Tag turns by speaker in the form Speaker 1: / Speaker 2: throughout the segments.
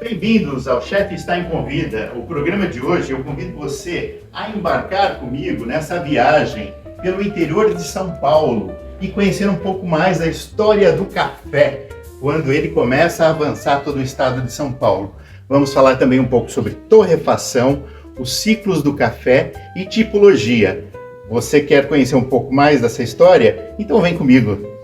Speaker 1: bem-vindos ao Chefe Está em Convida. O programa de hoje eu convido você a embarcar comigo nessa viagem pelo interior de São Paulo e conhecer um pouco mais a história do café, quando ele começa a avançar todo o estado de São Paulo. Vamos falar também um pouco sobre torrefação, os ciclos do café e tipologia. Você quer conhecer um pouco mais dessa história? Então vem comigo!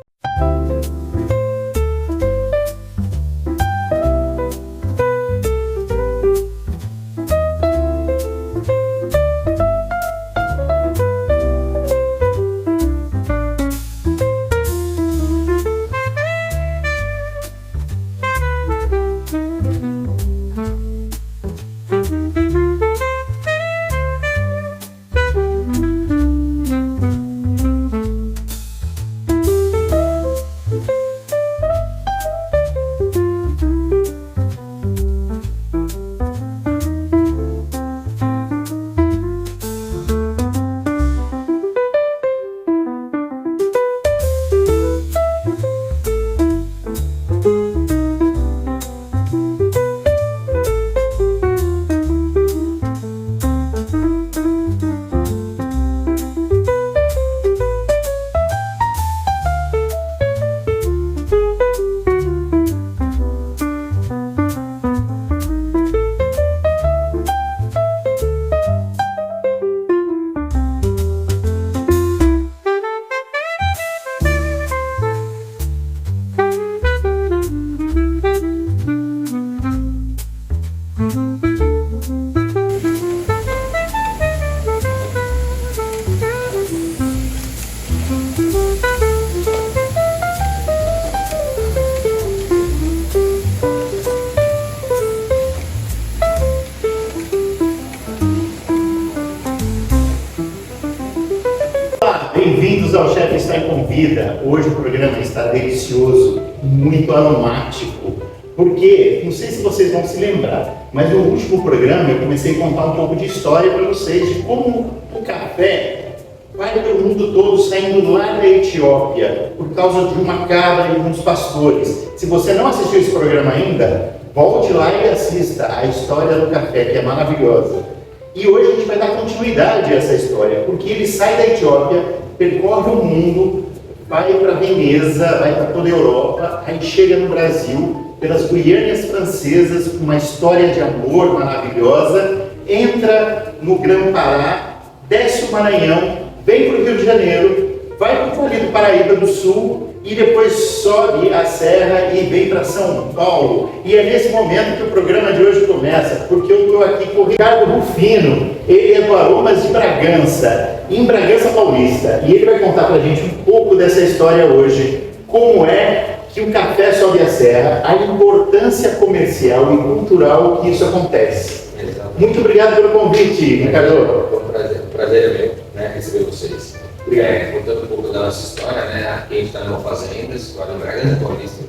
Speaker 1: Bem-vindos ao Chefe Está em Convida. Hoje o programa está delicioso, muito aromático, porque, não sei se vocês vão se lembrar, mas no último programa eu comecei a contar um pouco de história para vocês, de como o café vai para o mundo todo saindo lá da Etiópia, por causa de uma cabra e uns pastores. Se você não assistiu esse programa ainda, volte lá e assista a história do café, que é maravilhosa. E hoje a gente vai dar continuidade a essa história, porque ele sai da Etiópia, percorre o mundo, vai para Veneza, vai para toda a Europa, aí chega no Brasil, pelas Guianas Francesas, com uma história de amor maravilhosa, entra no Grã-Pará, desce o Maranhão, vem para o Rio de Janeiro, vai para o Vale do Paraíba do Sul e depois sobe a serra e vem para São Paulo. E é nesse momento que o programa de hoje começa, porque eu estou aqui com o Ricardo Rufino, ele é do Aromas de Bragança, em Bragança Paulista, e ele vai contar para a gente um pouco dessa história hoje, como é que o café sobe a serra, a importância comercial e cultural que isso acontece.
Speaker 2: Exatamente.
Speaker 1: Muito obrigado pelo convite, Ricardo.
Speaker 2: Foi um prazer é meu, né, receber vocês. Contando um pouco da nossa história, né, aqui a gente está numa fazenda, situada em Bragança Paulista,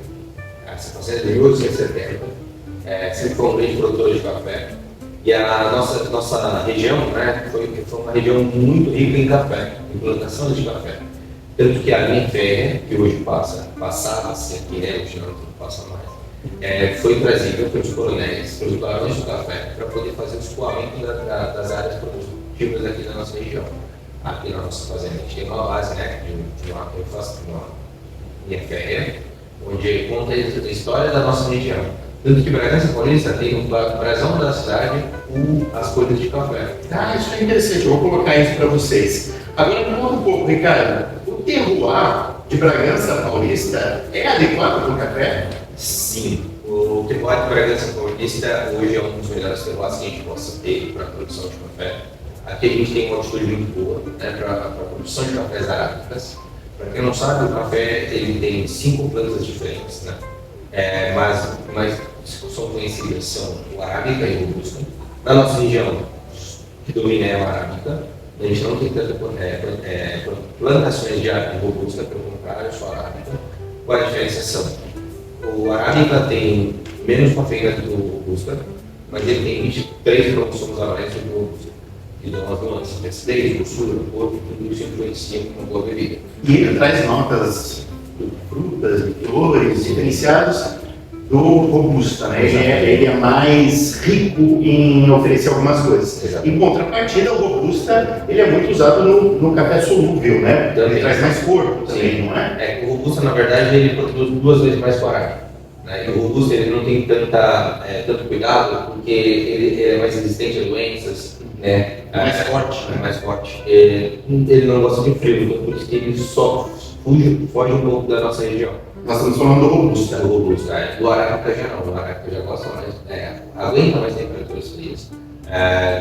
Speaker 2: essa fazenda de 1870, sempre foi um grande produtor de café. E a nossa região, né, foi uma região muito rica em café, em plantação de café. Tanto que a linha férrea, que hoje passava-se aqui, né, hoje não passa mais, foi trazida pelos coronéis, pelos barões do café, para poder fazer o escoamento das áreas produtivas aqui da nossa região. Aqui na nossa fazenda a gente tem uma base, né, de uma linha férrea, onde conta a história da nossa região. Tanto que Bragança Paulista tem um brasão da cidade com as cores de café.
Speaker 1: Ah, isso é interessante, eu vou colocar isso para vocês. Agora me conta um pouco, Ricardo, o terroir de Bragança Paulista é adequado para o café?
Speaker 2: Sim, o terroir de Bragança Paulista hoje é um dos melhores terroirs que a gente possa ter para a produção de café. Aqui a gente tem uma altitude muito boa, né, para a produção de cafés arábicas. Para quem não sabe, o café ele tem 5 plantas diferentes, né? Mas são conhecidas são o arábica e o robusta. Na nossa região, que domina é a arábica. A gente não tem tantas plantações de arábica e robusta, pelo contrário, só arábica. Qual a diferenciação? O arábica tem menos cafeína do que o robusta, mas ele tem 23 cromossomos a mais do que o robusta. E dão as nuances, acidez, doçura, corpo, tudo isso influencia com uma boa bebida.
Speaker 1: E ele traz notas de frutas, de flores, diferenciados do Robusta, né? Ele é mais rico em oferecer algumas coisas.
Speaker 2: Exatamente.
Speaker 1: Em contrapartida, o Robusta ele é muito usado no café solúvel, né?
Speaker 2: Também.
Speaker 1: Ele traz mais corpo também,
Speaker 2: Sim.
Speaker 1: não é?
Speaker 2: O Robusta, na verdade, ele produz 2 vezes mais coragem. Né? E o Robusta ele não tem tanto cuidado porque ele é mais resistente a doenças, né?
Speaker 1: Mais forte, né?
Speaker 2: Mais forte. Ele não gosta de frio, então por isso que ele só foge um pouco da nossa região.
Speaker 1: Nós estamos falando do Robusta.
Speaker 2: Do Robusta, do Araca já não. O Araca já gosta mais, aguenta mais temperaturas frias.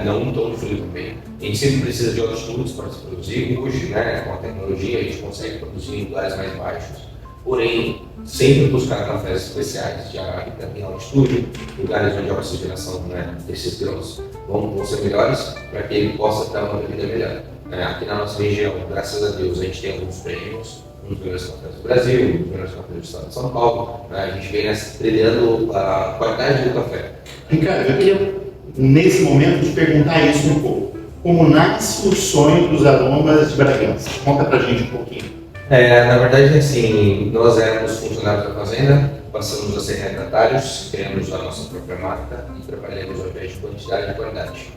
Speaker 2: Não um tom de frio também. A gente sempre precisa de altitudes para se produzir. Hoje, né, com a tecnologia, a gente consegue produzir em lugares mais baixos. Porém, sempre buscar cafés especiais de Araca em altitude, lugares onde a oxigenação, né, desses grãos vão ser melhores para que ele possa dar uma bebida melhor. Aqui na nossa região, graças a Deus, a gente tem alguns prêmios, um dos melhores cafés do Brasil, um dos melhores cafés do estado de São Paulo. A gente vem trilhando a qualidade do café.
Speaker 1: Ricardo, eu queria, nesse momento, te perguntar isso um pouco. Como nasce o sonho dos aromas de Bragança? Conta pra gente um pouquinho.
Speaker 2: Na verdade, assim, nós éramos funcionários da fazenda, passamos a ser retratários, criamos a nossa própria marca e trabalhamos ao invés de quantidade e qualidade.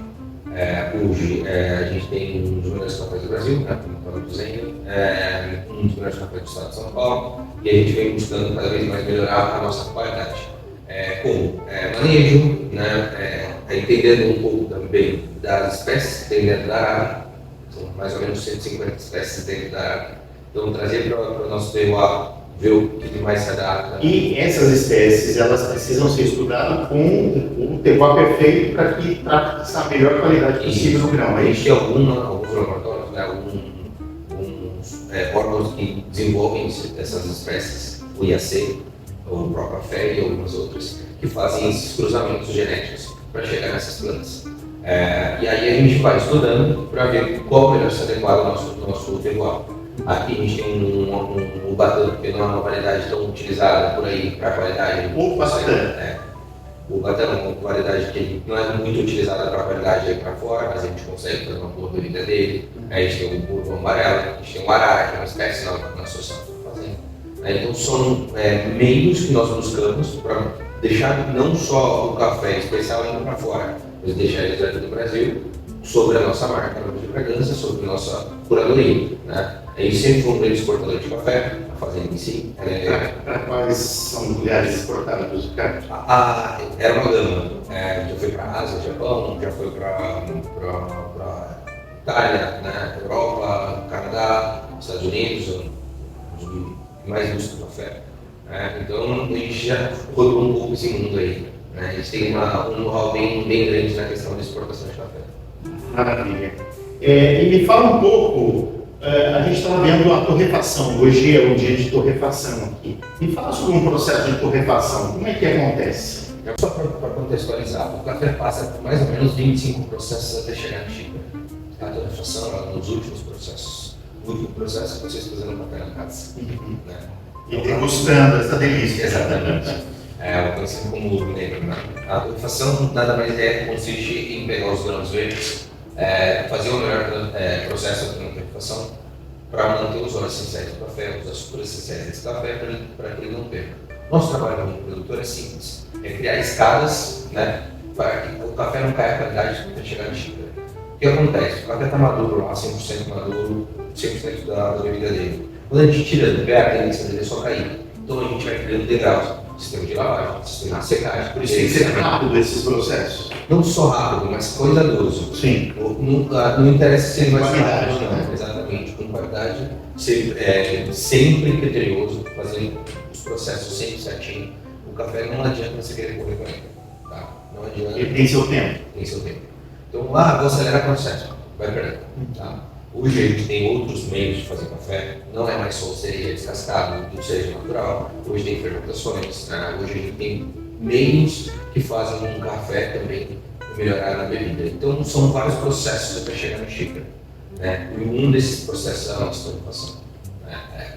Speaker 2: Hoje a gente tem um dos melhores cafés do Brasil, né, como estava dizendo, um dos melhores cafés do estado de São Paulo, e a gente vem buscando cada vez mais melhorar a nossa qualidade. Com manejo, né, entendendo um pouco também das espécies que tem dentro da área, são mais ou menos 150 espécies dentro da área. Então, trazer para o nosso terroir, ver o que mais se adapta.
Speaker 1: E essas espécies, elas precisam ser estudadas com o terroir perfeito para que traga a melhor qualidade possível do grão.
Speaker 2: A gente tem alguns laboratórios, né, alguns órgãos que desenvolvem essas espécies, o IAC, o próprio café e algumas outras, que fazem esses cruzamentos genéticos para chegar nessas plantas. E aí a gente vai estudando para ver qual melhor se adequar ao nosso terroir. Aqui a gente tem o Ubatã, que não é uma variedade tão utilizada por aí para qualidade.
Speaker 1: O Ubatã.
Speaker 2: O Ubatã é uma variedade que não é muito utilizada para qualidade aí para fora, mas a gente consegue fazer uma boa bebida dele. A gente tem o Bourbon amarelo, a gente tem o Arara, que é uma espécie nova que nós estamos fazendo. Então são meios que nós buscamos para deixar não só o café especial indo para fora, mas deixar ele dentro do Brasil, sobre a nossa marca de Bragança, sobre a nossa curadoria. Né? A gente sempre foi um grande exportador de café, a fazenda em si.
Speaker 1: Para quais são os lugares exportados, Ricardo?
Speaker 2: Era uma gama. Já foi para a Ásia, Japão, já foi para Itália, né? Europa, Canadá, Estados Unidos, os que mais buscam café. Então a gente já rodou um pouco esse mundo aí. Né? A gente tem um know-how bem grande na questão da exportação de café.
Speaker 1: Maravilha. E me fala um pouco, a gente estava vendo a torrefação, hoje é um dia de torrefação aqui. Me fala sobre um processo de torrefação, como é que acontece?
Speaker 2: Só para contextualizar, o café passa por mais ou menos 25 processos até chegar na xícara. A torrefação é um dos últimos processos. O último processo é vocês fazendo café na casa. Né?
Speaker 1: E degustando essa delícia.
Speaker 2: Exatamente. Conhecido como luto negro. Né? A torrefação nada mais consiste em pegar os grãos verdes, fazer o melhor processo de torrefação para manter os óleos essenciais do café, os açúcares essenciais desse café para que ele não perca. Nosso trabalho como produtor é simples, é criar escadas, né, para que o café não caia a qualidade para chegar na xícara. O que acontece? O café está maduro lá, 100% maduro, 100% da bebida dele. Quando a gente tira do pé, a tendência dele é só cair. Então a gente vai criando degraus, sistema de lavagem, sistema de secagem.
Speaker 1: Por isso tem que ser rápido esses processos.
Speaker 2: Não só rápido, mas cuidadoso.
Speaker 1: Sim.
Speaker 2: Não interessa ser mais
Speaker 1: qualidade,
Speaker 2: rápido, não.
Speaker 1: né?
Speaker 2: Exatamente, com qualidade, sempre criterioso, fazer os processos sempre certinho. O café não adianta você querer correr com ele. Tá? Não adianta.
Speaker 1: Ele tem seu tempo.
Speaker 2: Tem seu tempo. Então, vou acelerar o processo, vai perder. Tá? Hoje a gente tem outros meios de fazer café, não é mais só o cereja descascado, do cereja natural. Hoje tem fermentações, né? Hoje a gente tem meios que fazem um café também melhorar na bebida. Então são vários processos até chegar na xícara. Né? E um desses processos é a nossa torrefação.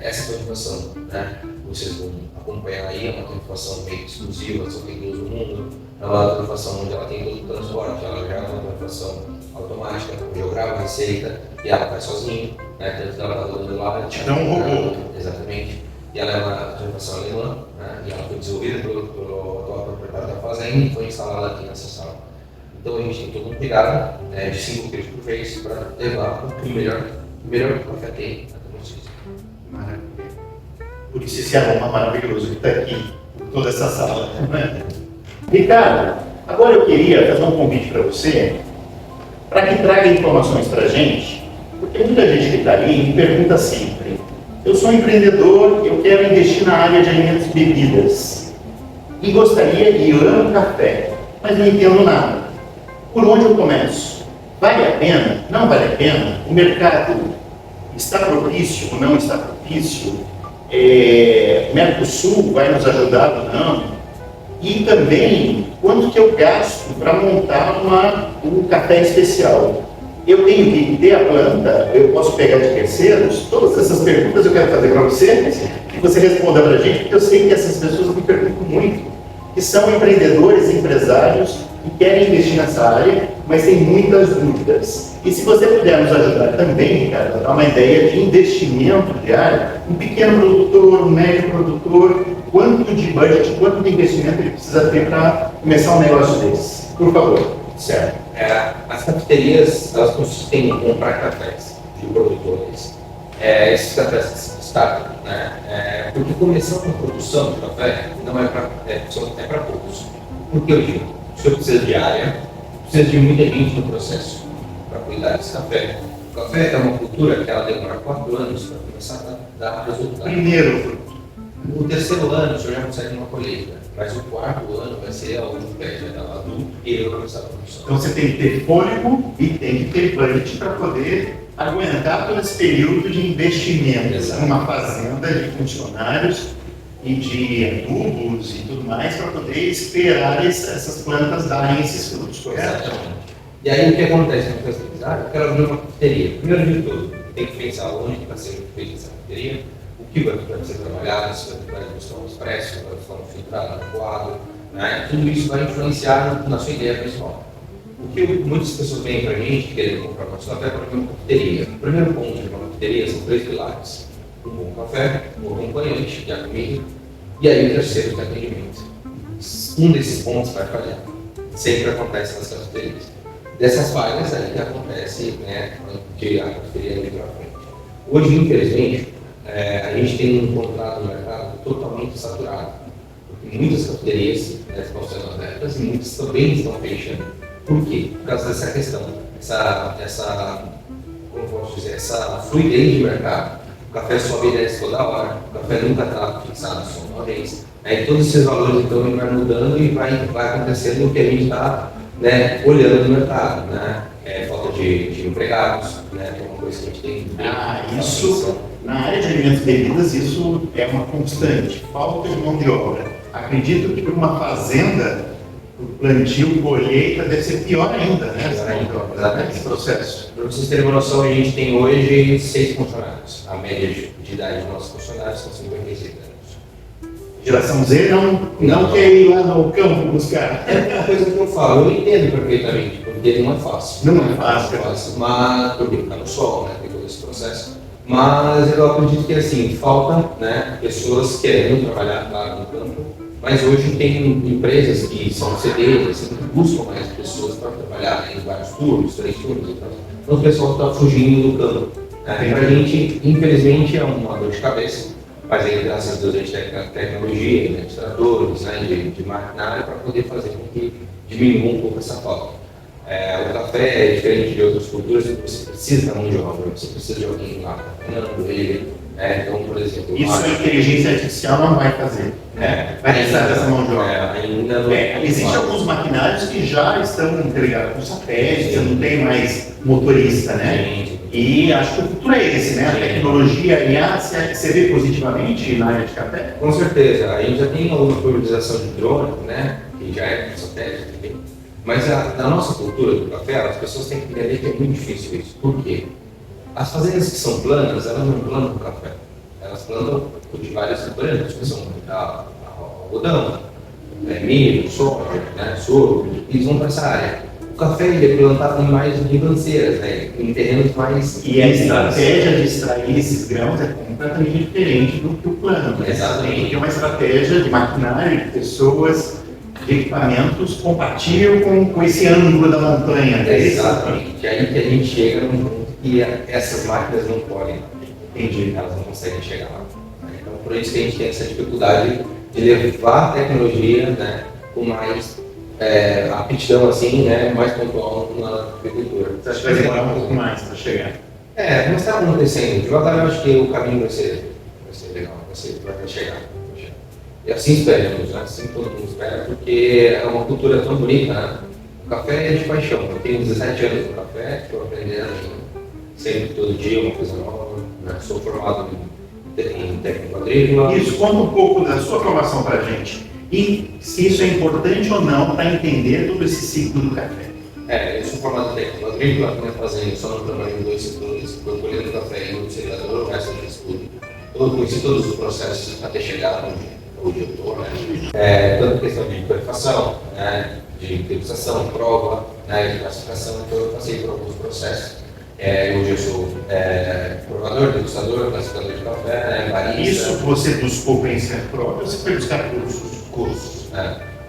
Speaker 2: Essa torrefação, né? Vocês vão acompanhar aí, é uma torrefação meio exclusiva, só tem duas no mundo. É uma torrefação onde ela tem todo o transporte, ela já é uma torrefação automática, onde eu gravo a receita e ela faz sozinha, né? Tanto que ela está do lado,
Speaker 1: É um robô.
Speaker 2: Exatamente. E ela é uma torrefação alemã, né? E ela foi desenvolvida pelo atual proprietário da fazenda e foi instalada aqui nessa sala. Então a gente tem todo um cuidado de 5 quilos por vez para levar o melhor que o café tem até vocês.
Speaker 1: Maravilha. Por isso esse aroma maravilhoso que está aqui, por toda essa sala. Né? Ricardo, agora eu queria fazer um convite para você, para que traga informações para a gente, porque muita gente que está ali me pergunta sempre: eu sou empreendedor, eu quero investir na área de alimentos e bebidas, e gostaria e amo café, mas não entendo nada. Por onde eu começo? Vale a pena? Não vale a pena? O mercado está propício ou não está propício? O Mercosul vai nos ajudar ou não? E também, quanto que eu gasto para montar um café especial? Eu tenho que ter a planta? Eu posso pegar de terceiros? Todas essas perguntas eu quero fazer para você, que você responda para a gente, porque eu sei que essas pessoas me perguntam muito, que são empreendedores, empresários, que querem investir nessa área, mas tem muitas dúvidas. E se você puder nos ajudar também, Ricardo, a dar uma ideia de investimento diário, um pequeno produtor, um médio produtor, quanto de budget, quanto de investimento ele precisa ter para começar um negócio desse? Por favor.
Speaker 2: Certo. As cafeterias, elas consistem em comprar cafés de produtores. Esses cafés que se destacam, né? Porque começar uma produção de café não é para poucos. Por que eu digo? Você precisa de área, precisa de muita gente no processo para cuidar desse café. O café é uma cultura que ela demora 4 anos para começar a dar resultado.
Speaker 1: Primeiro fruto.
Speaker 2: No 3º ano, o senhor já consegue uma colheita, mas o 4º ano vai ser onde o pé já está adulto e ele vai começar a produção.
Speaker 1: Então você tem que ter fôlego e tem que ter budget para poder aguentar todo esse período de investimento numa fazenda de funcionários e de adubos e tudo mais para poder esperar essas plantas darem esses frutos, correto?
Speaker 2: Exatamente. E aí o que acontece no processo de eu quero abrir uma cafeteria. Primeiro de tudo, tem que pensar onde está sendo feita essa cafeteria, o que vai ser trabalhado, se vai buscar um expresso, vai buscar um filtrado, um coado, né? Tudo isso vai influenciar na sua ideia principal. O que muitas pessoas vêm para a gente querendo comprar nosso café para abrir uma cafeteria. O primeiro ponto de uma cafeteria são 3 pilares: um bom café, um acompanhante, que é a comida, e aí o terceiro que é atendimento. Um desses pontos vai falhar. Sempre acontece nas cafeterias. Dessas falhas aí que acontece, né, de a cafeteria ir para frente. Hoje, infelizmente, a gente tem encontrado no mercado totalmente saturado. Porque muitas cafeterias estão sendo abertas e muitas também estão fechando. Por quê? Por causa dessa questão, como posso dizer, essa fluidez de mercado. O café sobe e desce toda hora, o café nunca está fixado só uma vez. Aí todos esses valores então vai mudando e vai acontecendo o que a gente está, né, olhando no mercado, né? Falta de empregados, né, que é uma coisa que a gente tem.
Speaker 1: Isso, na área de alimentos e bebidas, isso é uma constante, falta de mão de obra. Acredito que para uma fazenda, o plantio, colheita, deve ser pior ainda, né? Esse processo.
Speaker 2: Para vocês terem uma noção, a gente tem hoje 6 funcionários. A média de idade dos nossos funcionários são 56 anos.
Speaker 1: Geração Z não quer ir lá no campo buscar.
Speaker 2: É uma coisa que eu falo, eu entendo perfeitamente, porque não é fácil.
Speaker 1: Não é fácil.
Speaker 2: Mas, porque está no sol, né, tem todo esse processo. Mas eu acredito que, assim, falta, né, pessoas querendo trabalhar lá no campo, mas hoje tem empresas que são CDs, assim, que buscam mais pessoas para trabalhar em vários turnos, 3 turnos e tal. Então o pessoal está fugindo do campo. Para a gente, infelizmente, é uma dor de cabeça. Mas aí, graças a Deus, a gente tem tecnologia, né, de tratores, né, de maquinário para poder fazer com que diminua um pouco essa falta. O café é diferente de outras culturas, você precisa da mão de obra, você precisa de alguém lá trabalhando ele. Então, por exemplo,
Speaker 1: isso a inteligência artificial não vai fazer. Vai precisar dessa mão de obra.
Speaker 2: Ainda não.
Speaker 1: Existem alguns maquinários que já estão interligados com satélite, você não tem mais motorista, né? E acho que o futuro é esse, né? A tecnologia, a IA, você vê positivamente na área de café?
Speaker 2: Com certeza. A gente já tem alguma priorização de drone, né? Que já é com satélite também. Mas na nossa cultura do café, as pessoas têm que entender que é muito difícil isso. Por quê? As fazendas que são planas, elas não plantam café. Elas plantam cultivares brancos, que são algodão, milho, soja, né, soro, e eles vão para essa área. O café ele é plantado em mais ribanceiras, né? Em terrenos mais...
Speaker 1: E a estratégia de extrair esses grãos é completamente diferente do que o plano. Né?
Speaker 2: Exatamente.
Speaker 1: Tem uma estratégia de maquinário, de pessoas, de equipamentos compatível com esse ângulo da montanha. Né?
Speaker 2: Exatamente. É aí que a gente chega num ponto que essas máquinas não podem,
Speaker 1: entendi,
Speaker 2: elas não conseguem chegar lá. Então, por isso que a gente tem essa dificuldade de levar a tecnologia, né, com mais aptidão, assim, né, mais pontual na agricultura.
Speaker 1: Você acha que vai demorar um pouco mais para chegar?
Speaker 2: Mas está acontecendo. Devagar eu acho que o caminho vai ser legal, vai chegar. E assim esperamos, né? Assim todo mundo espera, porque é uma cultura tão bonita, né? O café é de paixão. Eu tenho 17 anos no café, estou aprendendo sempre, todo dia, uma coisa nova. Né? Sou formado em técnico agrícola.
Speaker 1: Isso, conta um pouco da sua formação para a gente. E se isso é importante ou não para entender todo esse ciclo do café.
Speaker 2: Eu sou formado em técnico agrícola, na minha fazenda, só não trabalhei em 2 setores, foi colhendo café e no cereador, o resto do estudo. Eu conheci todos os processos até chegar onde eu estou, né? Tanto questão de qualificação, né? De degustação, prova, né? De classificação, então eu passei por alguns processos. Hoje eu sou provador, degustador, classificador de café, né? Barista.
Speaker 1: Isso você buscou conhecimento próprio ou você foi buscar cursos?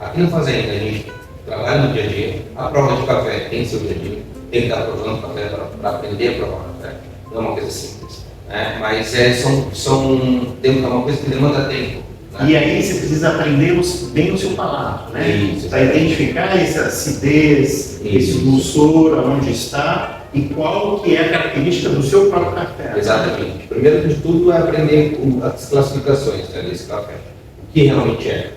Speaker 2: Aqui na fazenda a gente trabalha no dia a dia, a prova de café tem seu dia a dia, tem que estar provando café para aprender a provar café, não é uma coisa simples, né? Mas é uma coisa que demanda tempo. Né?
Speaker 1: E aí você precisa aprender bem o seu palato, né? Para identificar essa acidez, esse dulçor, aonde está e qual que é a característica do seu próprio café.
Speaker 2: Exatamente. Primeiro de tudo é aprender as classificações, né, desse café, o que realmente é.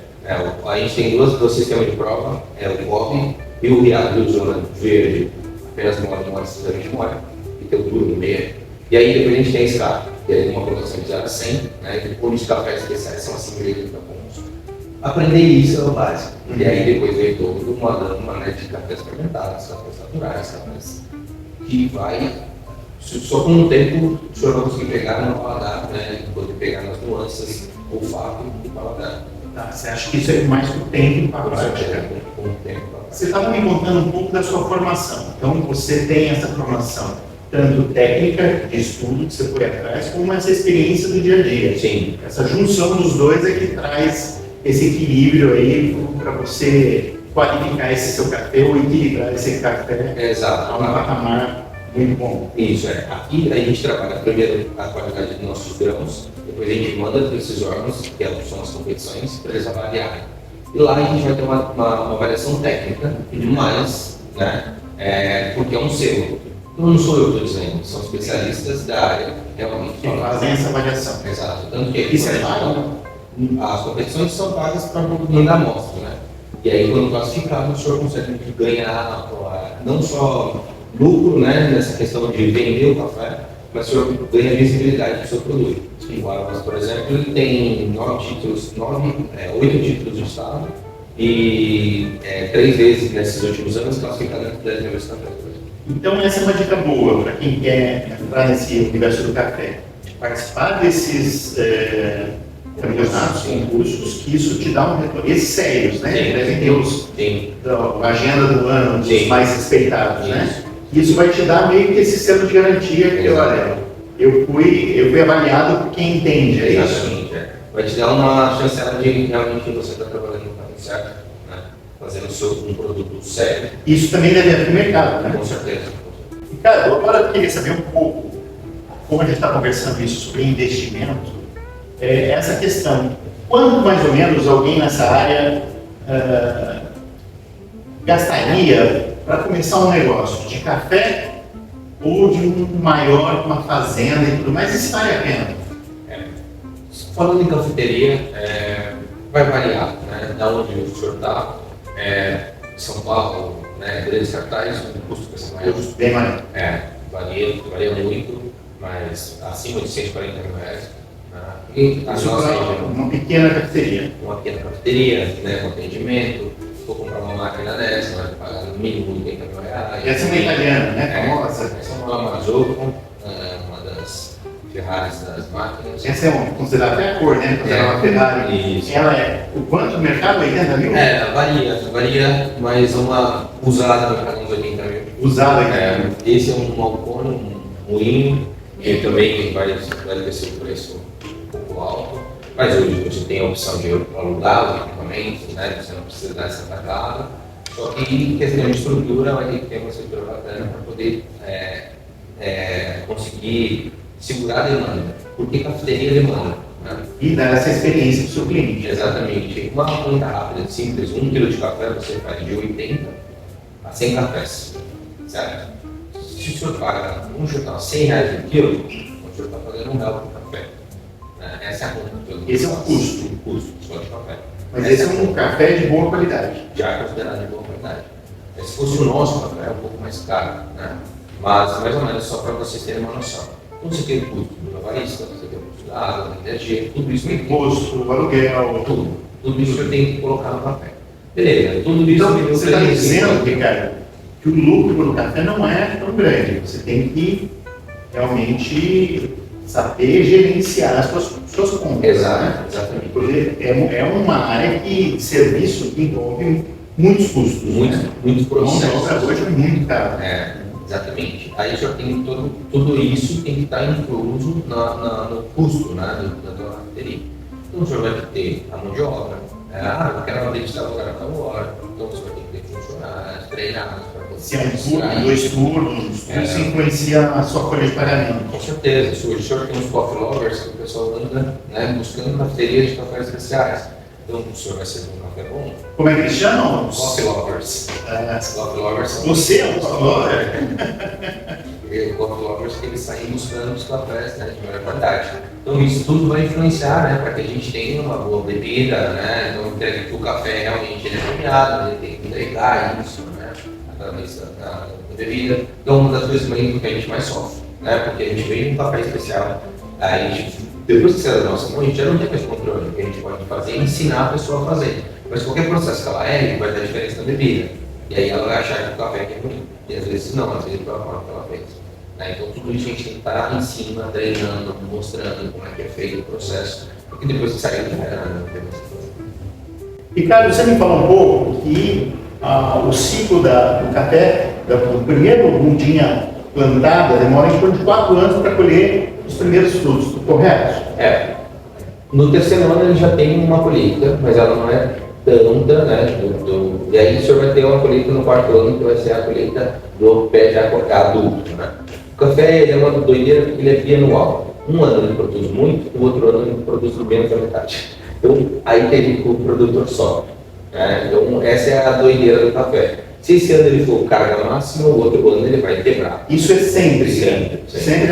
Speaker 2: A gente tem dois sistemas de prova, o COB e o RIAD, o zona verde, apenas mora simplesmente mora, e tem o duro no meio. E aí depois a gente tem a SCA, que é uma pontuação de 0 a 100, né, e depois os cafés especiais são acima de 80 pontos. Aprender isso é o básico. E aí depois vem toda uma gama, né, de cafés fermentados, cafés naturais, cafés que vai, só com o tempo o senhor vai conseguir pegar no paladar, né, e poder pegar nas nuances, olfato e paladar.
Speaker 1: Você acha que isso é mais com o tempo para a prática? Você estava me contando um pouco da sua formação. Então, você tem essa formação, tanto técnica, de estudo, que você foi atrás, como essa experiência do dia a dia.
Speaker 2: Sim.
Speaker 1: Essa junção dos dois é que traz esse equilíbrio aí para você qualificar esse seu café ou equilibrar esse café a um patamar muito bom.
Speaker 2: Isso, Aqui a gente trabalha primeiro a qualidade dos nossos grãos, depois a gente manda para esses órgãos, que são as competições, para eles avaliarem. E lá a gente vai ter uma avaliação técnica, mais, né? Porque é um selo. Então não sou eu que estou dizendo, são especialistas da área, realmente.
Speaker 1: Que fazem essa avaliação.
Speaker 2: Exato. Tanto que aqui
Speaker 1: isso é pago?
Speaker 2: As competições são pagas para mandar amostra, né? E aí quando classificado, o senhor consegue ganhar não só lucro, né, nessa questão de vender o café, mas o senhor ganha visibilidade do seu produto. O Armas, por exemplo, ele tem 8 títulos de estado e 3 vezes nesses últimos anos classificado entre 10 melhores cafés.
Speaker 1: Então essa é uma dica boa para quem quer entrar nesse universo do café. Participar desses campeonatos, concursos, que isso te dá um retorno. Esses sérios, né?
Speaker 2: Sim.
Speaker 1: Devem ter a agenda do ano, dos mais respeitados, né? Isso vai te dar meio que esse selo de garantia que, olha, eu fui avaliado por quem entende, é
Speaker 2: Exatamente,
Speaker 1: isso?
Speaker 2: Vai te dar uma chancela de realmente você estar trabalhando no caminho certo, né? Fazendo um produto sério.
Speaker 1: Isso também deve abrir mercado, né?
Speaker 2: Com certeza.
Speaker 1: E, cara, agora eu queria saber um pouco, como a gente está conversando isso sobre investimento, essa questão. Quanto mais ou menos alguém nessa área gastaria para começar um negócio de café ou de um maior, uma fazenda e tudo mais? Isso vale a pena?
Speaker 2: Falando em cafeteria, vai variar, né? Da onde o senhor está, São Paulo, né? Grandes capitais, o custo vai ser maior.
Speaker 1: Bem maior.
Speaker 2: Varia muito, mas acima de R$140 mil. E
Speaker 1: Isso para uma pequena cafeteria.
Speaker 2: Uma pequena cafeteria, né? Com atendimento. Se for comprar uma máquina dessa, vai pagar no mínimo R$80 mil.
Speaker 1: Essa é uma italiana, né? Famosa.
Speaker 2: Essa é uma Marzocco, uma das Ferraris das máquinas.
Speaker 1: Essa é considerada até a cor, né? Considerada uma Ferrari.
Speaker 2: Isso.
Speaker 1: Ela é o quanto no mercado? 80 mil?
Speaker 2: Varia, mas uma usada no mercado uns 80 mil.
Speaker 1: Usada aqui.
Speaker 2: Esse é um Malcone, um moinho, ele também vai descer o preço um pouco alto, mas hoje você tem a opção de alugar os equipamentos, né? Você não precisa dar essa tacada, só que questão de estrutura vai ter que ter uma estrutura bacana para poder conseguir segurar a demanda, porque cafeteria demanda. Né?
Speaker 1: E dar essa experiência para o seu cliente.
Speaker 2: Exatamente. Uma conta rápida, simples, 1 kg de café você faz de 80 a 100 cafés, certo? Se o senhor paga, vamos chutar, R$100 o quilo, o senhor está pagando R$1 por café. Essa é a conta.
Speaker 1: Esse é o custo.
Speaker 2: O custo só de café.
Speaker 1: Mas esse é um café de boa qualidade.
Speaker 2: Já é considerado de boa qualidade. Se fosse o nosso café, é um pouco mais caro, né? Mas mais ou menos só para vocês terem uma noção. Então você tem o custo do trabalhista, você tem o custo da água, da energia, tudo isso tem
Speaker 1: Imposto, aluguel,
Speaker 2: tudo isso você tem que colocar no café. Beleza, tudo isso.
Speaker 1: Então, você está dizendo, Ricardo, que o lucro no café não é tão grande. Você tem que realmente saber gerenciar as suas contas.
Speaker 2: Exatamente.
Speaker 1: Porque é uma área de serviço que envolve muitos custos.
Speaker 2: Muitos processos.
Speaker 1: Hoje é muito caro.
Speaker 2: Exatamente. Aí o senhor tem tudo isso tem que estar incluso no custo, né, da tua cafeteria. Então o senhor vai ter a mão de obra. Eu quero abrir esse lugar a tal hora. Então o senhor tem que ter funcionários, treinados para poder.
Speaker 1: Se é um turno, 2 turnos, tudo isso influencia a sua folha de pagamento.
Speaker 2: Com certeza. Se o senhor tem uns coffee lovers, que o pessoal anda, né, buscando cafeterias de cafés especiais. Então o senhor vai servir um café bom.
Speaker 1: Como é que eles chamam?
Speaker 2: Coffee lovers. Coffee lovers são.
Speaker 1: Você é um coffee lover?
Speaker 2: Coffee lovers que eles saem buscando os cafés, né, de melhor qualidade. Então isso tudo vai influenciar, né, para que a gente tenha uma boa bebida, né, então que o café realmente ele é premiado, ele tem que entregar isso, né, através da bebida. Então uma das coisas que a gente mais sofre, né, porque a gente vem um café especial, a gente, depois que sai da nossa mão, a gente já não tem mais controle. O que a gente pode fazer é ensinar a pessoa a fazer. Mas qualquer processo que ela vai dar diferença na bebida. E aí ela vai achar que o café é ruim. E às vezes não, às vezes pela forma que ela fez. Então tudo isso a gente tem que estar em cima, treinando, mostrando como é que é feito o processo. Porque depois que sair, não tem mais coisa.
Speaker 1: Ricardo, você me falou um pouco que o ciclo do café, do primeiro mudinha plantada, demora em torno de 4 anos para colher os primeiros frutos, correto?
Speaker 2: No terceiro ano ele já tem uma colheita, mas ela não é tanta, né? E aí o senhor vai ter uma colheita no 4º ano, que vai ser a colheita do pé já adulto, né? O café ele é uma doideira porque ele é bianual. Um ano ele produz muito, o outro ano ele produz menos da metade. Então aí que o produtor sobe. Então essa é a doideira do café. Se esse ano ele for carga máxima, o outro ano ele vai quebrar.
Speaker 1: Isso é sempre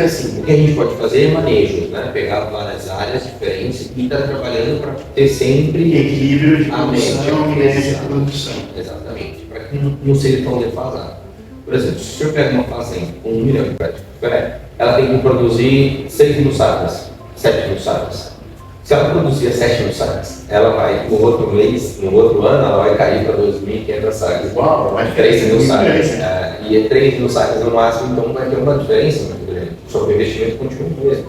Speaker 1: assim.
Speaker 2: O que a gente pode fazer é manejos, né? Pegar várias áreas diferentes e estar trabalhando para ter sempre
Speaker 1: equilíbrio de produção e média de produção.
Speaker 2: Exatamente, para que não seja tão defasado. Por exemplo, se o senhor pega uma fazenda com 1 milhão de pés de café, ela tem que produzir 6 mil sacas, 7 mil sacas. Se ela produzir 7 mil sacas, ela vai, no outro mês, no outro ano, ela vai cair para 2.500 sacas.
Speaker 1: Uau, vai
Speaker 2: 3 mil sacas. E é 3 mil sacas no máximo, então vai ter uma diferença muito grande. Só que o investimento continua o mesmo.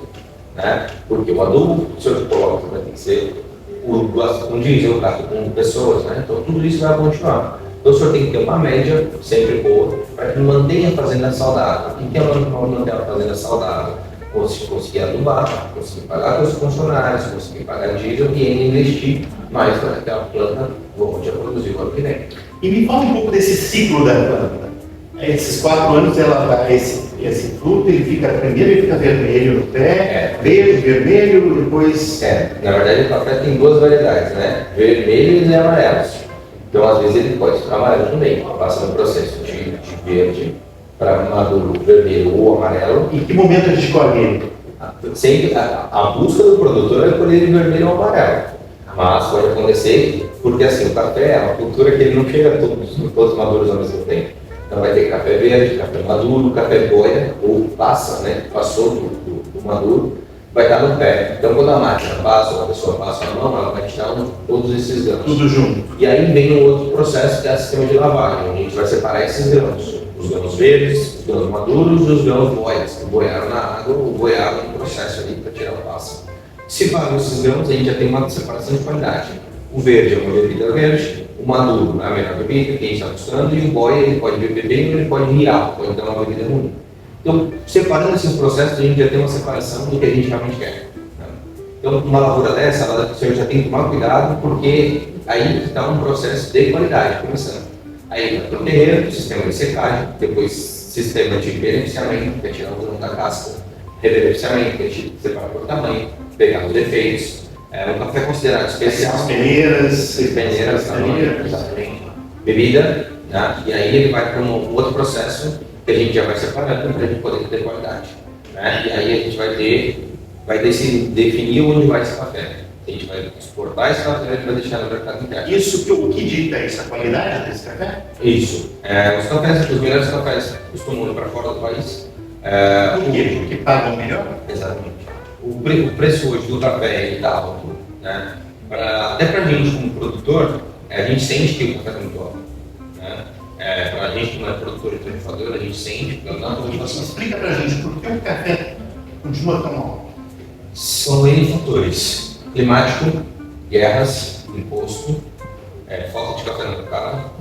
Speaker 2: Né? Porque o adubo, o senhor coloca, vai ter que ser o diesel, o gasto com pessoas, né? Então tudo isso vai continuar. Então o senhor tem que ter uma média sempre boa para que mantenha a fazenda saudável. O que é manter a fazenda saudável? Conseguir adubar, conseguir pagar os funcionários, conseguir pagar diesel e ainda investir mais para que aquela planta volte a produzir o ano que vem.
Speaker 1: E me fala um pouco desse ciclo da planta. Esses 4 anos ela dá esse fruto, primeiro ele fica vermelho no pé, verde, vermelho, depois.
Speaker 2: Na verdade o café tem 2 variedades, né? Vermelhos e amarelos. Então às vezes ele pode ficar amarelo também, passa no processo de verde para maduro vermelho ou amarelo.
Speaker 1: Em que momento a gente colhe ele?
Speaker 2: Sempre a busca do produtor é colher ele vermelho ou amarelo. Mas pode acontecer, porque assim, o café é uma cultura que ele não chega a todos maduros ao mesmo tempo. Então vai ter café verde, café maduro, café boia, ou passa, né? Passou do maduro, vai estar no pé. Então quando a máquina passa, ou a pessoa passa na mão, ela vai tirar todos esses grãos.
Speaker 1: Tudo junto.
Speaker 2: E aí vem um outro processo que é o sistema de lavagem, onde a gente vai separar esses grãos. Os os grãos verdes, os grãos maduros e os grãos boias, que boiaram na água ou boiaram no processo ali para tirar o passo. Separando esses grãos, a gente já tem uma separação de qualidade. O verde é uma bebida verde, o maduro é a melhor bebida que a gente está buscando, e o boia ele pode beber bem ou ele pode virar, pode dar uma bebida ruim. Então, separando esses processos, a gente já tem uma separação do que a gente realmente quer. Né? Então, uma lavoura dessa, você já tem que tomar cuidado, porque aí está um processo de qualidade começando. Aí vai para o terreiro, sistema de secagem, depois sistema de beneficiamento, que é tirar o grão da casca, rebeneficiamento, que é separar por tamanho, pegar os defeitos. É um café considerado especial.
Speaker 1: As peneiras,
Speaker 2: exatamente. Bebida, né? E aí ele vai para um outro processo que a gente já vai separando para a gente poder ter qualidade. Né? E aí a gente vai definir onde vai esse café. A gente vai exportar esse café e a gente vai deixar no mercado interno.
Speaker 1: Isso, o que dita isso? A qualidade desse café?
Speaker 2: Isso. Os melhores cafés costumam ir para fora do país.
Speaker 1: Por quê? Porque pagam melhor?
Speaker 2: Exatamente. O preço hoje do café está alto. Né? Até para a gente como produtor, a gente sente que o café é muito alto. Né? Para a gente que não é produtor e torrefador, a gente sente que não é uma
Speaker 1: Explica para a gente por que o café continua tão alto.
Speaker 2: São N fatores. Climático, guerras, imposto, falta de café no mercado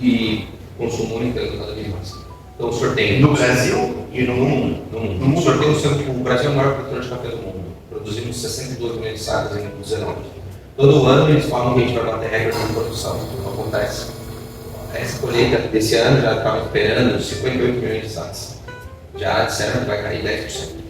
Speaker 2: e consumo único cada vez mais. Então, o sorteio.
Speaker 1: No Brasil e no mundo?
Speaker 2: No mundo. O Brasil é o maior produtor de café do mundo. Produzimos 62 milhões de sacas em 2019. Todo ano eles falam que a gente vai bater recordes de produção. Não acontece. Essa colheita desse ano já estava esperando 58 milhões de sacas. Já disseram que vai cair 10%.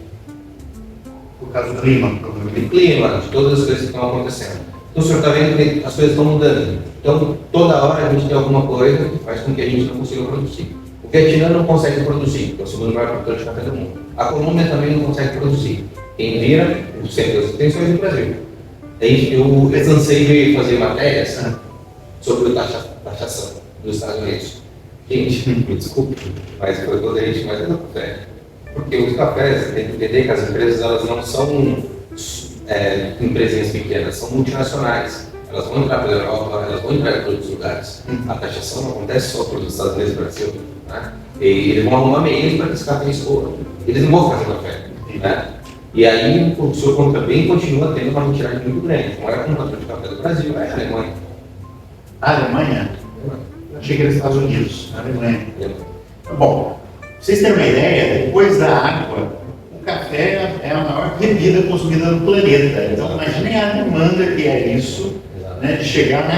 Speaker 1: Por causa do clima, provavelmente.
Speaker 2: De clima, de todas as coisas que estão acontecendo. Então o senhor está vendo que as coisas estão mudando. Então toda hora a gente tem alguma coisa que faz com que a gente não consiga produzir. O Vietnã não consegue produzir, que é o segundo maior produtor de café do mundo. A Colômbia também não consegue produzir. Quem vira o centro das atenções do Brasil. Eu cansei de fazer matérias sobre taxação dos Estados Unidos. Gente, me desculpe, mas foi quando a gente mais é do café. Porque os cafés, tem que entender que as empresas elas não são empresinhas pequenas, são multinacionais. Elas vão entrar pela Europa, elas vão entrar em todos os lugares. A taxação não acontece só para os Estados Unidos e Brasil. Né? E eles vão arrumar meios para que esse café escorra. Eles não vão fazer café. Né? E aí o seu também continua tendo uma retirada muito grande. O maior comprador de café do Brasil é a Alemanha.
Speaker 1: A Alemanha? Eu achei que era os Estados Unidos. A Alemanha. Bom, pra vocês terem uma ideia, depois da água, o café é a maior bebida consumida no planeta. Então imaginem a demanda que é isso, né, de chegar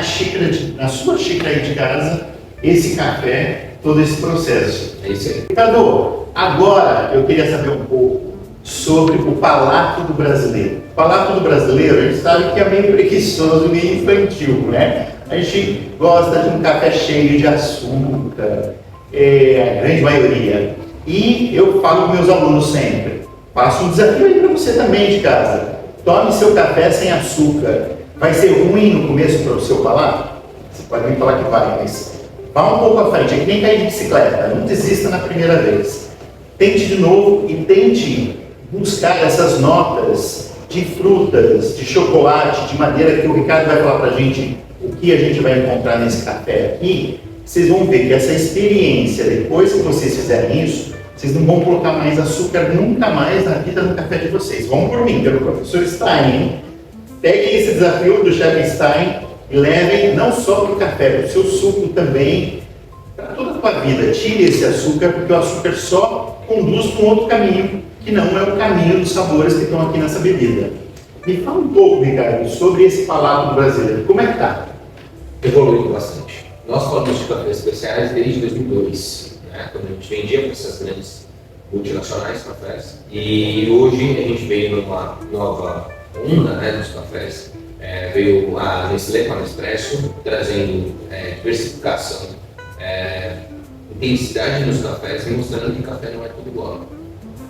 Speaker 1: na sua xícara aí de casa, esse café, todo esse processo.
Speaker 2: É isso aí.
Speaker 1: Ricardo, agora eu queria saber um pouco sobre o palato do brasileiro. O palato do brasileiro, a gente sabe que é meio preguiçoso, meio infantil, né? A gente gosta de um café cheio de açúcar, a grande maioria. E eu falo com meus alunos sempre, passo um desafio aí para você também de casa. Tome seu café sem açúcar. Vai ser ruim no começo para o seu palato? Você pode me falar que vai, mas vá um pouco à frente, é que nem cair de bicicleta, não desista na primeira vez. Tente de novo e tente buscar essas notas de frutas, de chocolate, de maneira que o Ricardo vai falar para a gente o que a gente vai encontrar nesse café aqui. Vocês vão ver que essa experiência, depois que vocês fizerem isso, vocês não vão colocar mais açúcar nunca mais na vida no café de vocês. Vão por mim, pelo professor Stein, hein? Peguem esse desafio do chefe Stein e levem não só para o café, para o seu suco também, para toda a sua vida. Tire esse açúcar, porque o açúcar só conduz para um outro caminho, que não é o caminho dos sabores que estão aqui nessa bebida. Me fala um pouco, Ricardo, sobre esse palato brasileiro. Como é que está?
Speaker 2: Evoluiu bastante. Nós falamos de cafés especiais desde 2002, né, quando a gente vendia para essas grandes multinacionais cafés. E hoje a gente veio numa nova onda, né, dos cafés. Veio a Nestlé com a Nespresso, trazendo diversificação, intensidade nos cafés e mostrando que café não é tudo igual.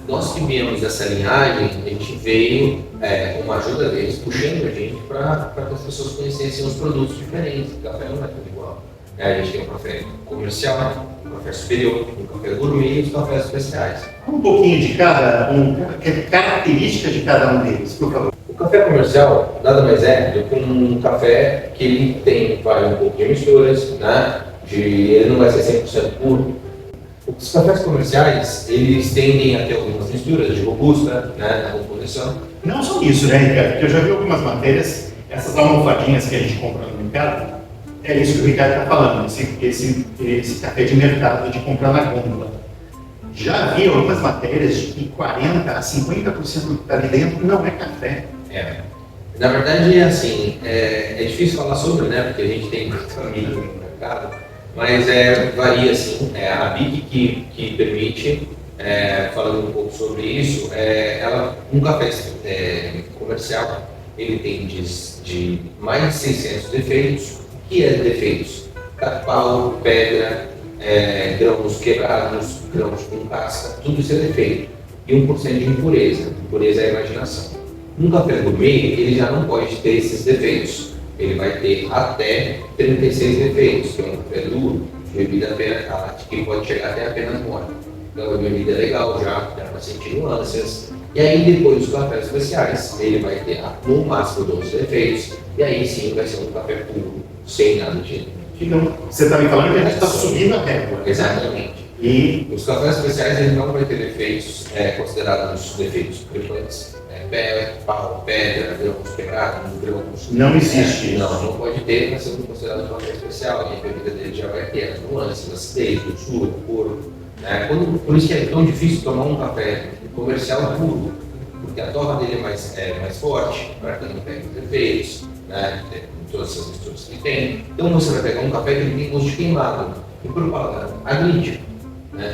Speaker 2: Nós que viemos dessa linhagem, a gente veio com a ajuda deles, puxando a gente para que as pessoas conhecessem os produtos diferentes. O café não é tudo igual. A gente tem um café comercial, um café superior, um café gourmet e os cafés especiais.
Speaker 1: Um pouquinho de cada característica de cada um deles, por favor.
Speaker 2: O café comercial nada mais é do que um café que ele tem um pouco de misturas, né? ele não vai ser 100% puro. Os cafés comerciais, eles tendem a ter algumas misturas de robusta, né, na composição.
Speaker 1: Não só isso, né, Ricardo? Porque eu já vi algumas matérias, essas almofadinhas que a gente compra no mercado, é isso que o Ricardo está falando, esse café de mercado, de comprar na gôndola. Já vi algumas matérias de que 40% a 50% do que está ali dentro não é café.
Speaker 2: Na verdade, assim, é difícil falar sobre, né, porque a gente tem muito amigo no mercado, mas varia, assim, a BIC que permite, falando um pouco sobre isso, um café comercial, ele tem de mais de 600 defeitos. O que é defeitos? Pau, pedra, grãos quebrados, grãos com casca, tudo isso é defeito. E 1% de impureza. Impureza é a imaginação. Um café gourmet, ele já não pode ter esses defeitos. Ele vai ter até 36 defeitos, que é um café duro, bebida que pode chegar até apenas morna. Então, é uma bebida legal já, dá para sentir nuances. E aí, depois, os cafés especiais, ele vai ter no máximo 12 defeitos, e aí sim vai ser um café puro, sem nada de.
Speaker 1: Então, você está me falando que a gente está subindo a régua.
Speaker 2: Exatamente. E os cafés especiais, ele não vai ter defeitos considerados defeitos gripantes. Pau, pedra, grãos quebrados, grãos.
Speaker 1: Não existe isso.
Speaker 2: Não pode ter, mas sendo considerado um café especial. E a bebida dele já vai ter as nuances, acidez, doçura, cor. Por isso que é tão difícil tomar um café comercial puro, porque a torra dele é mais forte, para que não pegue os defeitos, né? Todas essas misturas que tem. Então você vai pegar um café que tem gosto de queimado, e por paladar agride.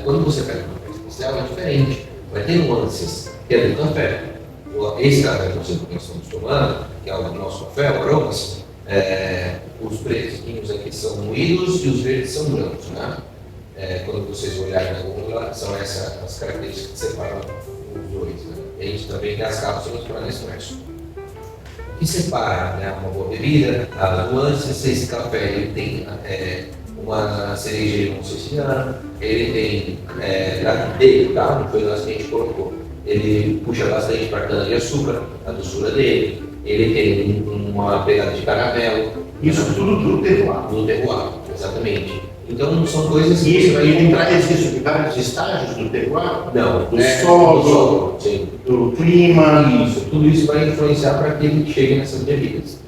Speaker 2: Quando você pega um café especial é diferente, vai ter nuances, que é do café. Esse café que nós estamos tomando, que é o nosso café, o aromas, os pretinhos aqui são moídos e os verdes são brancos, né? Quando vocês olharem na gôndola, são essas as características que separam os dois. Né? A gente também tem as cápsulas para Nespresso. O que separa, né, uma boa bebida, as nuances, esse café ele tem uma cereja de limão siciliano, ele tem dele, tá? Não foi nós que a gente colocou. Ele puxa bastante para a cana de açúcar, a doçura dele, ele tem uma pegada de caramelo.
Speaker 1: Isso tudo do terroir.
Speaker 2: Do terroir, exatamente. Então são coisas que
Speaker 1: você vai encontrar esses vários estágios do terroir?
Speaker 2: Não,
Speaker 1: do solo,
Speaker 2: sim.
Speaker 1: Do clima.
Speaker 2: Isso, tudo isso vai influenciar para que ele chegue nessas bebidas.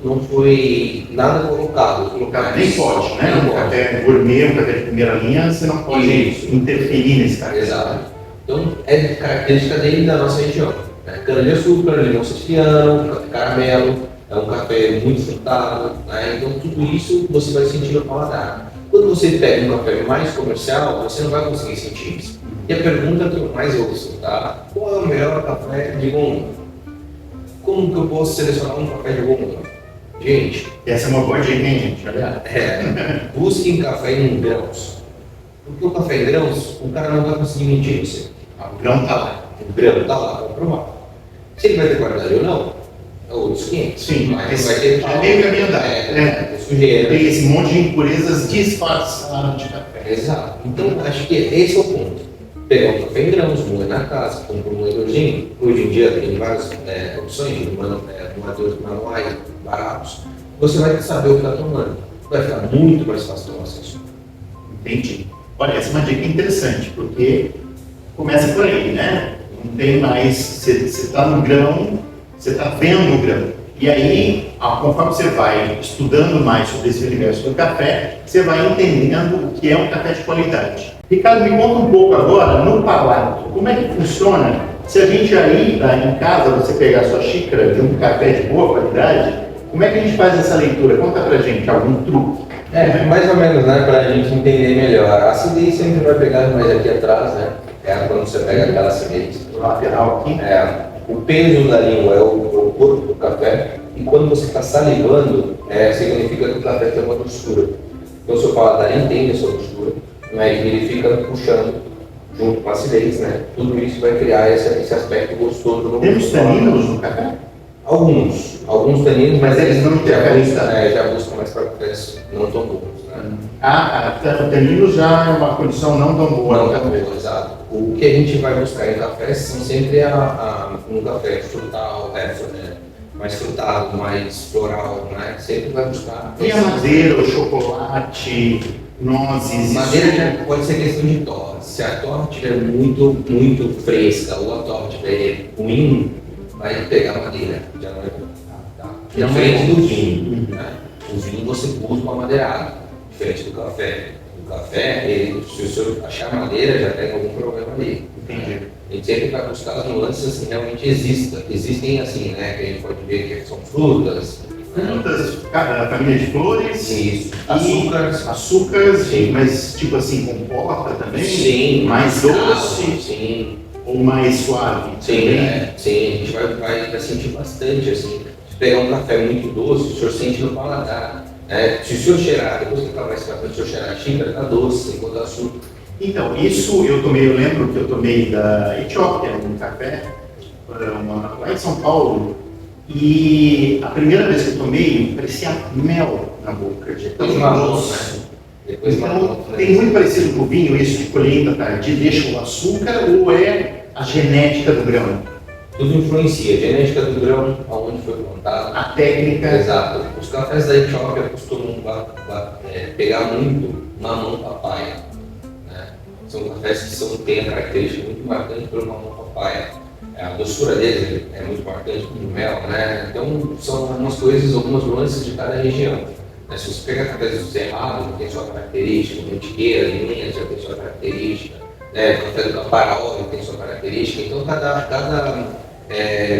Speaker 2: Não foi nada colocado.
Speaker 1: Nem pode, né? Um café gourmet, um café de primeira linha, você não pode interferir nesse café.
Speaker 2: Exato. Então, é característica dele da nossa região. Cana de açúcar, limão siciliano, café caramelo, é um café muito frutado, né? Então tudo isso você vai sentir no paladar. Quando você pega um café mais comercial, você não vai conseguir sentir isso. E a pergunta que eu mais ouço, tá? Qual é o melhor café de gôndola? Como que eu posso selecionar um café de gôndola? Gente,
Speaker 1: essa é uma boa dica, hein, gente?
Speaker 2: Busquem café em grãos. Porque o café em grãos, o cara não vai conseguir mentir você.
Speaker 1: O grão está lá.
Speaker 2: O grão está lá, para provar. Se ele vai ter qualidade ou não, é outros 500.
Speaker 1: Sim,
Speaker 2: mas vai ter
Speaker 1: meio caminho andado.
Speaker 2: Sujeira.
Speaker 1: Tem esse monte de impurezas disfarçadas de café.
Speaker 2: Exato. Então, acho que esse é o ponto. Pegar um café em grãos, moer na casa, comprar um moedorzinho. Hoje em dia tem várias opções de moedores manuais baratos. Você vai saber o que está tomando. Vai ficar muito mais fácil tomar isso.
Speaker 1: Entendi. Olha, essa é uma dica interessante, porque começa por aí, né? Não tem mais. Você está no grão, você está vendo o grão. E aí, conforme você vai estudando mais sobre esse universo do café, você vai entendendo o que é um café de qualidade. Ricardo, me conta um pouco agora, no palato, como é que funciona se a gente aí em casa, você pegar a sua xícara de um café de boa qualidade, como é que a gente faz essa leitura? Conta pra gente algum truque.
Speaker 2: Mais ou menos, né, para a gente entender melhor. A acidez sempre vai pegar mais aqui atrás, né? Quando você pega aquela acidez.
Speaker 1: Lateral aqui.
Speaker 2: O peso da língua é o corpo do café, e quando você está salivando, significa que o café tem uma doçura. Então o seu paladar entende a sua doçura, né, e ele fica puxando junto com a acidez, né? Tudo isso vai criar esse aspecto gostoso do
Speaker 1: Temos taninos no café?
Speaker 2: Alguns taninos, mas eles
Speaker 1: não
Speaker 2: já buscam mais para cafés não tão bons. Né?
Speaker 1: O tanino já é uma condição não tão boa.
Speaker 2: Não tão boa, exato. O que a gente vai buscar em cafés são sempre um café frutal, mais frutado, mais floral, né? Sempre vai buscar.
Speaker 1: E a madeira, o chocolate, nozes.
Speaker 2: Madeira já pode ser questão de torra. Se a torra estiver muito fresca ou a torra estiver ruim, vai pegar madeira. Já não é bom. Tá? Diferente do vinho. Né? O vinho você busca uma madeirada, diferente do café. O café, se o senhor achar madeira, já tem algum problema ali.
Speaker 1: Entendi.
Speaker 2: A gente sempre vai buscar as nuances que realmente existem assim, né? Que a gente pode ver que são frutas.
Speaker 1: Frutas, família de flores.
Speaker 2: Isso.
Speaker 1: Açúcares,
Speaker 2: Sim.
Speaker 1: Mas tipo assim, compota também?
Speaker 2: Sim.
Speaker 1: Mais doce?
Speaker 2: Sim.
Speaker 1: Ou mais suave?
Speaker 2: Sim, sim. A gente vai sentir bastante, assim. Se pegar um café muito doce, o senhor sente no paladar. Se o senhor cheirar, depois que acabar esse café, se o senhor cheirar a xícara, tá doce, sem conta açúcar.
Speaker 1: Então, isso eu lembro que eu tomei da Etiópia, um café, lá em São Paulo, e a primeira vez que eu tomei, parecia mel na boca, de tão doce.
Speaker 2: Né? Depois
Speaker 1: então, tem muito parecido com o vinho, isso de colheita tardia, deixa o açúcar, ou é a genética do grão?
Speaker 2: Tudo influencia, a genética do grão, aonde foi plantado.
Speaker 1: A técnica.
Speaker 2: Exato. Os cafés da Etiópia costumam pegar muito mamão papaya. Né? São cafés que têm a característica muito marcante pelo mamão papaya. A doçura deles é muito marcante pelo mel, né? Então são algumas coisas, algumas nuances de cada região. Né? Se você pegar cafés do Cerrado, já tem sua característica, o Mantiqueira, de Minas já tem sua característica, né? O café do Caparaó já tem sua característica. Então cada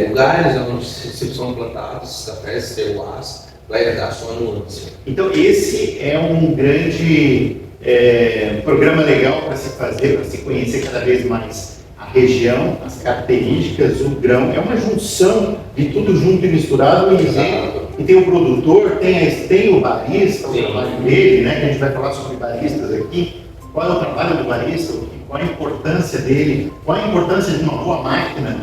Speaker 2: lugares onde se são plantados esses cafés, terroirs, vai dar sua nuance.
Speaker 1: Então esse é um grande programa legal para se fazer, para se conhecer cada vez mais a região, as características, o grão. É uma junção de tudo junto e misturado e tem o produtor, tem o barista, o trabalho dele, né? Que a gente vai falar sobre baristas aqui. Qual é o trabalho do barista? Qual a importância dele, qual a importância de uma boa máquina,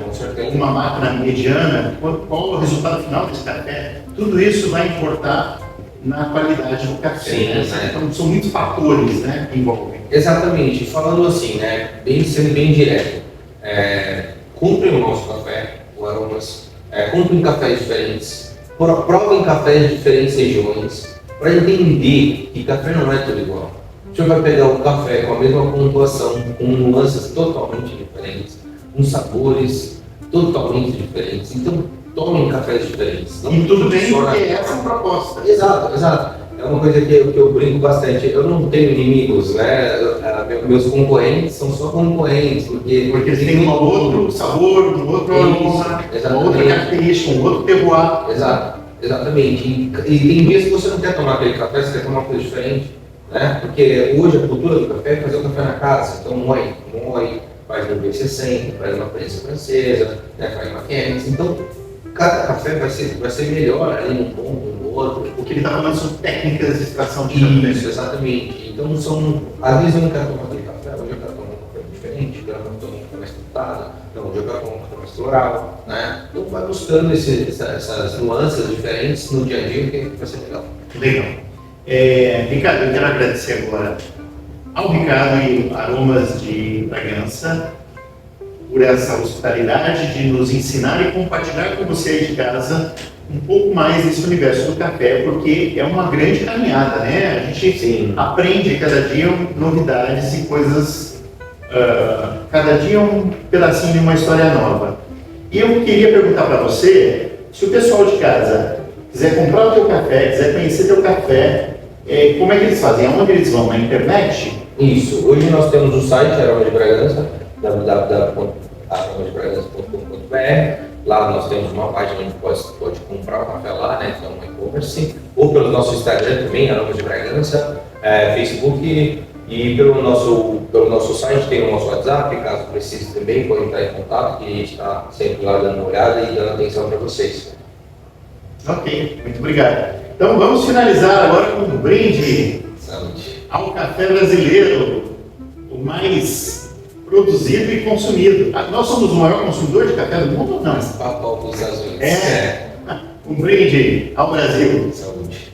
Speaker 1: uma máquina mediana, qual o resultado final desse café. Tudo isso vai importar na qualidade do café.
Speaker 2: Sim,
Speaker 1: né? Então são muitos fatores, né, que envolvem.
Speaker 2: Exatamente, falando assim, né, sendo bem direto, comprem o nosso café, o Aromas, comprem cafés diferentes, provem cafés de diferentes regiões, para entender que café não é tudo igual. O senhor vai pegar um café com a mesma pontuação, com nuances totalmente diferentes, com sabores totalmente diferentes. Então, tomem cafés diferentes.
Speaker 1: Não, e tudo bem, porque essa é a proposta.
Speaker 2: Exato. É uma coisa que eu brinco bastante. Eu não tenho inimigos, né? Meus concorrentes são só concorrentes, porque
Speaker 1: eles têm um outro sabor, um outro aroma, uma outra característica, um outro terroir.
Speaker 2: Exatamente. E tem dias que você não quer tomar aquele café, você quer tomar uma coisa diferente. Né? Porque hoje a cultura do café é fazer o café na casa, então moe, faz um V60, faz uma prensa francesa, né? Faz uma Chemex, então cada café vai ser melhor ali num ponto, no outro.
Speaker 1: Porque ele está falando sobre técnicas de extração de café.
Speaker 2: Isso, exatamente. Então às vezes eu não quero tomar aquele café, hoje eu quero tomar um café diferente, eu quero tomar um café mais frutado, então hoje eu quero tomar um café mais floral, né? Então vai buscando essas nuances diferentes no dia a dia, que vai ser legal.
Speaker 1: Legal. Ricardo, eu quero agradecer agora ao Ricardo e Aromas de Bragança por essa hospitalidade de nos ensinar e compartilhar com você aí de casa um pouco mais desse universo do café, porque é uma grande caminhada, né? A gente aprende cada dia novidades e coisas, cada dia um pedacinho de uma história nova. E eu queria perguntar para você, se o pessoal de casa quiser comprar o teu café, quiser conhecer teu café, como é que eles fazem? Aonde eles vão? Na internet?
Speaker 2: Isso. Hoje nós temos o site Aroma de Bragança, www.aromadebragança.com.br. Lá nós temos uma página onde pode comprar o café lá, né? Que é um e-commerce. Ou pelo nosso Instagram também, Aroma de Bragança, Facebook, e pelo nosso site tem o nosso WhatsApp, caso precise também, pode entrar em contato, que a gente está sempre lá dando uma olhada e dando atenção para vocês.
Speaker 1: Ok, muito obrigado. Então vamos finalizar agora com um brinde ao café brasileiro, o mais produzido e consumido. Nós somos o maior consumidor de café do mundo ou não?
Speaker 2: Papal dos Estados Unidos.
Speaker 1: Um brinde ao Brasil.
Speaker 2: Saúde.